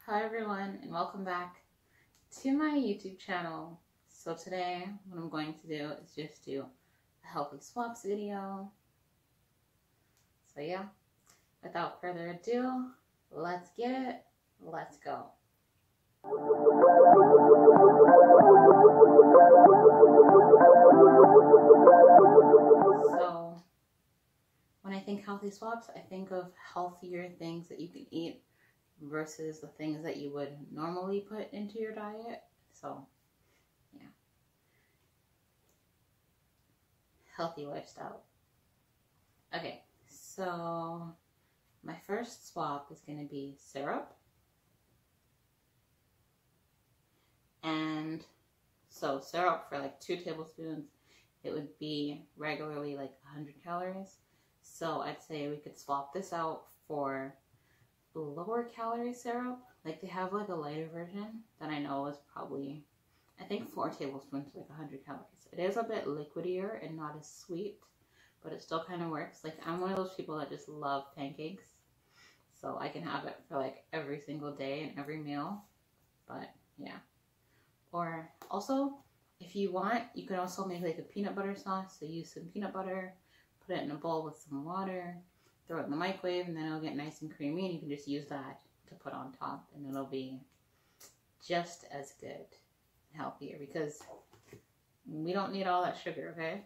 Hi everyone, and welcome back to my YouTube channel. So today what I'm going to do is just do a healthy swaps video. So yeah, without further ado, let's get it, let's go. So when I think healthy swaps, I think of healthier things that you can eat versus the things that you would normally put into your diet. So yeah, healthy lifestyle. Okay, so my first swap is going to be syrup. And so syrup for like 2 tablespoons, it would be regularly like 100 calories. So I'd say we could swap this out for lower calorie syrup. Like they have like a lighter version that I know is probably, I think 4 tablespoons, like 100 calories. It is a bit liquidier and not as sweet, but it still kind of works. Like I'm one of those people that just love pancakes, so I can have it for like every single day and every meal. But yeah, or also if you want, you can also make like a peanut butter sauce. So use some peanut butter, put it in a bowl with some water, throw it in the microwave, and then it'll get nice and creamy, and you can just use that to put on top, and it'll be just as good and healthier because we don't need all that sugar, okay?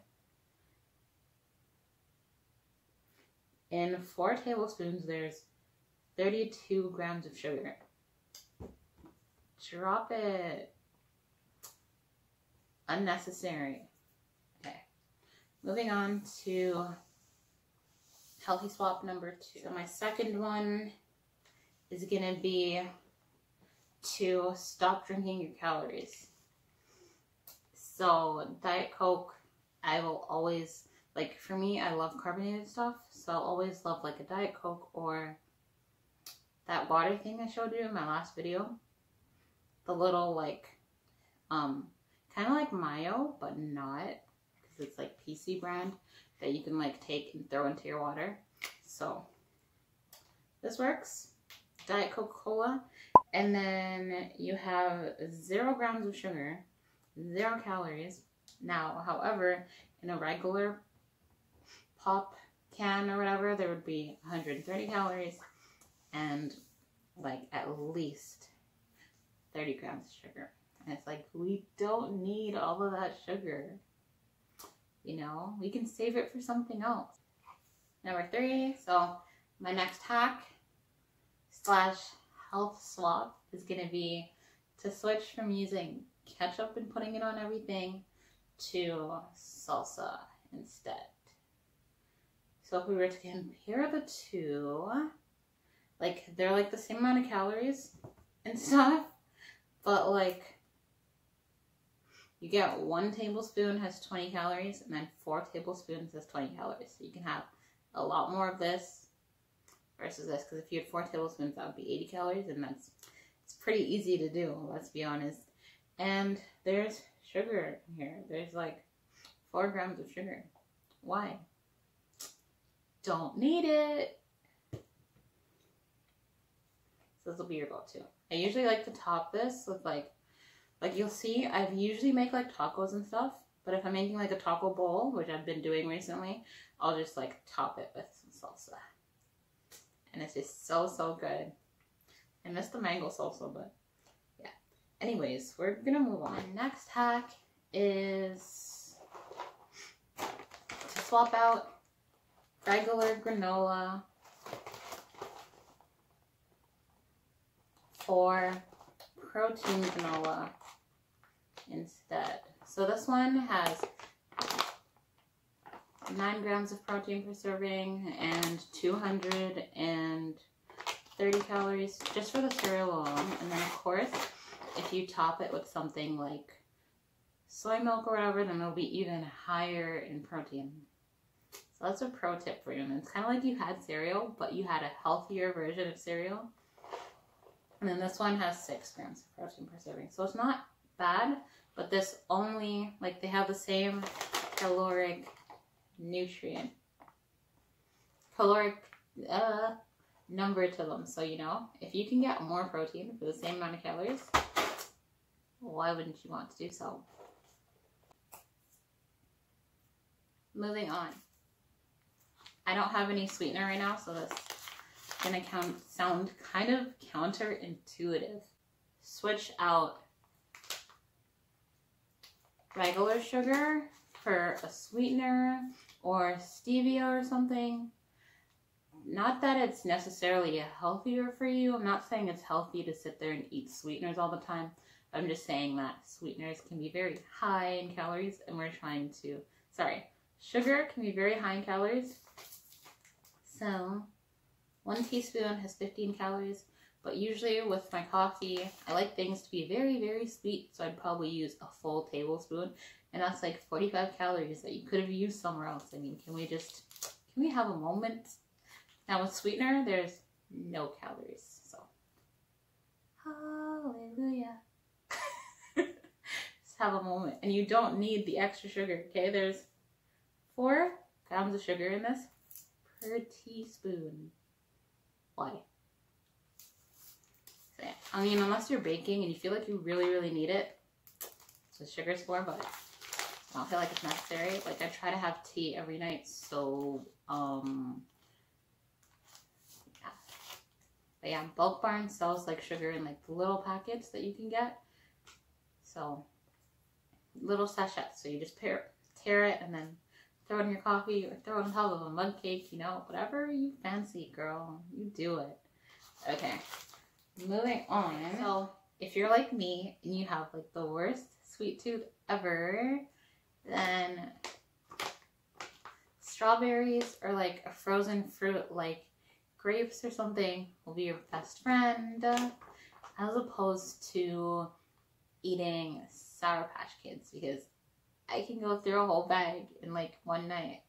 In 4 tablespoons, there's 32 grams of sugar. Drop it. Unnecessary. Okay. Moving on to healthy swap number 2. So my second one is going to be to stop drinking your calories. So Diet Coke, I will always, like for me, I love carbonated stuff. So I'll always love like a Diet Coke or that water thing I showed you in my last video. The little like, kind of like mayo, but not, because it's like PC brand that you can like take and throw into your water. So this works. Diet Coca-Cola, and then you have 0 grams of sugar, 0 calories. Now, however, in a regular pop can or whatever, there would be 130 calories and like at least 30 grams of sugar. And it's like, we don't need all of that sugar. You know, we can save it for something else. Number 3, so my next hack / health swap is going to be to switch from using ketchup and putting it on everything to salsa instead. So if we were to compare the two, like they're like the same amount of calories and stuff, but like you get 1 tablespoon has 20 calories, and then 4 tablespoons has 20 calories. So you can have a lot more of this versus this, because if you had 4 tablespoons, that would be 80 calories, and it's pretty easy to do, let's be honest. And there's sugar in here. There's like 4 grams of sugar. Why? Don't need it. So this will be your go-to. I usually like to top this with like you'll see, I usually make like tacos and stuff, but if I'm making like a taco bowl, which I've been doing recently, I'll just like top it with some salsa. And it's just so good. I miss the mango salsa, but yeah. Anyways, we're gonna move on. Next hack is to swap out regular granola for protein granola instead. So this one has 9 grams of protein per serving and 230 calories just for the cereal alone. And then of course, if you top it with something like soy milk or whatever, then it'll be even higher in protein. So that's a pro tip for you. And it's kind of like you had cereal, but you had a healthier version of cereal. And then this one has 6 grams of protein per serving. So it's not bad, but this only, like they have the same number to them. So, you know, if you can get more protein for the same amount of calories, why wouldn't you want to do so? Moving on. I don't have any sweetener right now, so this is going to sound kind of counterintuitive. Switch out regular sugar for a sweetener or stevia or something. Not that it's necessarily healthier for you. I'm not saying it's healthy to sit there and eat sweeteners all the time. I'm just saying that sweeteners can be very high in calories, and we're trying to, sugar can be very high in calories. So 1 teaspoon has 15 calories, but usually with my coffee, I like things to be very, very sweet. So I'd probably use a full tablespoon, and that's like 45 calories that you could have used somewhere else. I mean, can we have a moment? Now with sweetener, there's no calories, so hallelujah. Just have a moment. And you don't need the extra sugar, okay? There's 4 grams of sugar in this per teaspoon. Why? So yeah, I mean, unless you're baking and you feel like you really, really need it, so sugar's for, but I don't feel like it's necessary. Like, I try to have tea every night, so but yeah, Bulk Barn sells like sugar in like the little packets that you can get. So little sachets. So you just tear it and then throw it in your coffee or throw it on top of a mug cake, you know, whatever you fancy, girl. You do it. Okay, moving on. So if you're like me and you have like the worst sweet tooth ever, then strawberries or like a frozen fruit like grapes or something will be your best friend, as opposed to eating Sour Patch Kids, because I can go through a whole bag in like one night.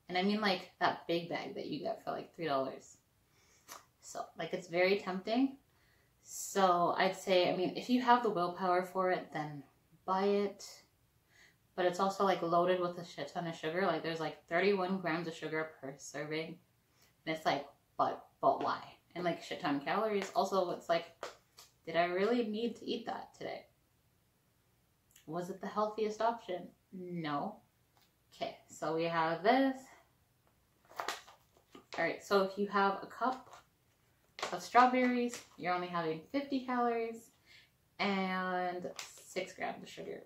And I mean like that big bag that you get for like $3. So like, it's very tempting. So I'd say, I mean, if you have the willpower for it, then buy it. But it's also like loaded with a shit ton of sugar. Like, there's like 31 grams of sugar per serving. And it's like, but why? And like shit ton of calories. Also, it's like, did I really need to eat that today? Was it the healthiest option? No. Okay, so we have this. Alright, so if you have a cup of strawberries, you're only having 50 calories and 6 grams of sugar.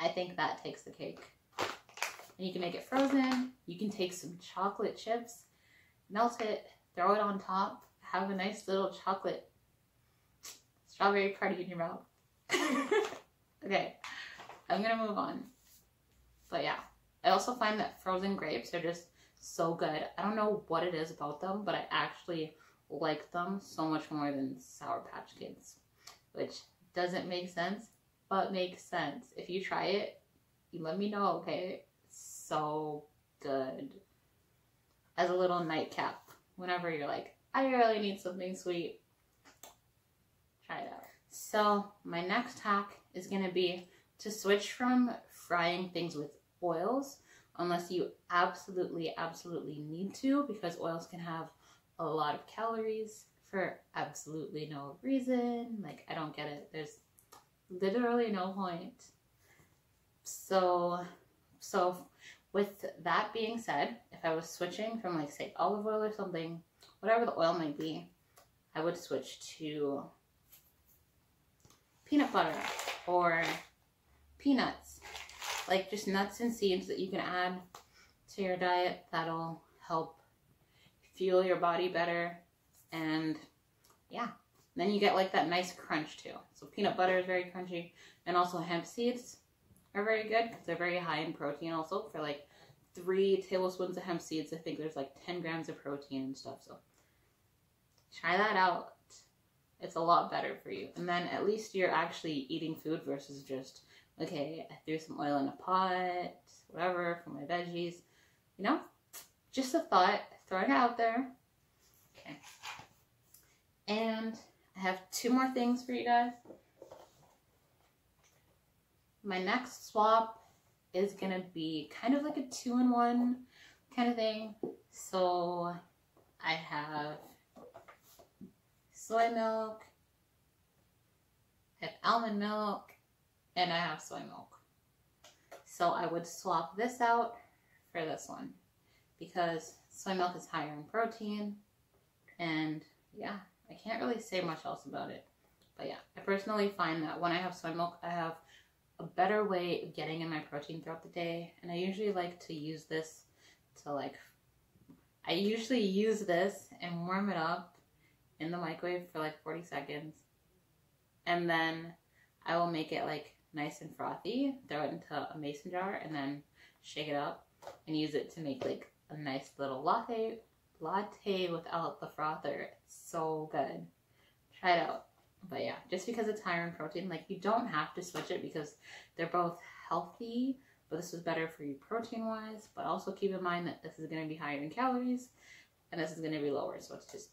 I think that takes the cake. And you can make it frozen. You can take some chocolate chips, melt it, throw it on top, have a nice little chocolate strawberry party in your mouth. Okay, I'm gonna move on. But yeah, I also find that frozen grapes are just so good. I don't know what it is about them, but I actually like them so much more than Sour Patch Kids, which doesn't make sense, but makes sense. If you try it, you let me know, okay? So good. As a little nightcap, whenever you're like, I really need something sweet, try it out. So my next hack is going to be to switch from frying things with oils, unless you absolutely need to, because oils can have a lot of calories for absolutely no reason. Like, I don't get it. There's literally no point. So with that being said, if I was switching from like, say, olive oil or something, whatever the oil might be, I would switch to peanut butter or peanuts, like just nuts and seeds that you can add to your diet. That'll help fuel your body better. And yeah, then you get like that nice crunch too. So peanut butter is very crunchy, and also hemp seeds are very good because they're very high in protein also. For like 3 tablespoons of hemp seeds, I think there's like 10 grams of protein and stuff. So try that out. It's a lot better for you. And then at least you're actually eating food versus just, okay, I threw some oil in a pot, whatever, for my veggies. You know, just a thought, throwing it out there. Okay. And I have 2 more things for you guys. My next swap is going to be kind of like a 2-in-1 kind of thing. So I have soy milk, I have almond milk, and I have soy milk. So I would swap this out for this one because soy milk is higher in protein. And yeah, I can't really say much else about it. But yeah, I personally find that when I have soy milk, I have a better way of getting in my protein throughout the day. And I usually like to use this to I usually use this and warm it up in the microwave for 40 seconds. And then I will make it nice and frothy, throw it into a mason jar, and then shake it up and use it to make a nice little latte without the frother. It's so good. Try it out. But yeah, just because it's higher in protein, you don't have to switch it because they're both healthy, but this is better for you protein-wise. But also keep in mind that this is going to be higher in calories and this is going to be lower. So it's just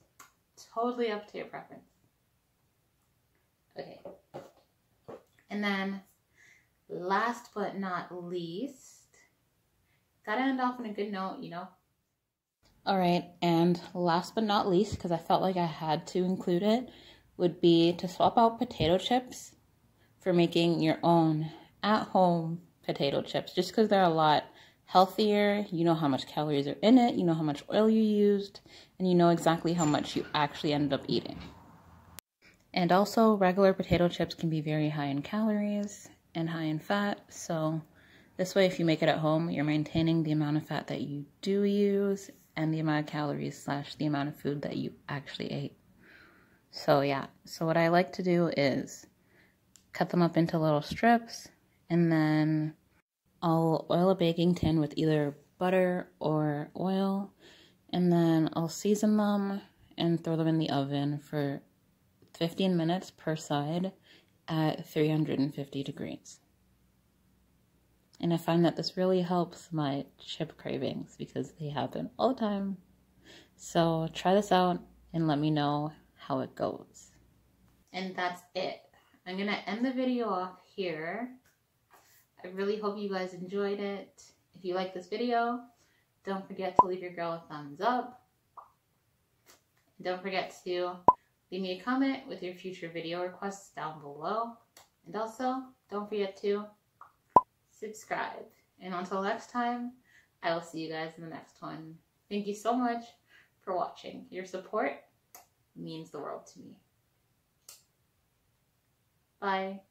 totally up to your preference. Okay. And then last but not least, gotta end off on a good note, All right, and last but not least, because I felt like I had to include it, would be to swap out potato chips for making your own at-home potato chips, just because they're a lot healthier. You know how much calories are in it, you know how much oil you used, and you know exactly how much you actually ended up eating. And also, regular potato chips can be very high in calories and high in fat, so this way, if you make it at home, you're maintaining the amount of fat that you do use and the amount of calories / the amount of food that you actually ate. So yeah, so what I like to do is cut them up into little strips, and then I'll oil a baking tin with either butter or oil, and then I'll season them and throw them in the oven for 15 minutes per side at 350 degrees. And I find that this really helps my chip cravings because they happen all the time. So try this out and let me know how it goes. And that's it. I'm going to end the video off here. I really hope you guys enjoyed it. If you like this video, don't forget to leave your girl a thumbs up. Don't forget to leave me a comment with your future video requests down below. And also, don't forget to subscribe. And until next time, I will see you guys in the next one. Thank you so much for watching. Your support means the world to me. Bye.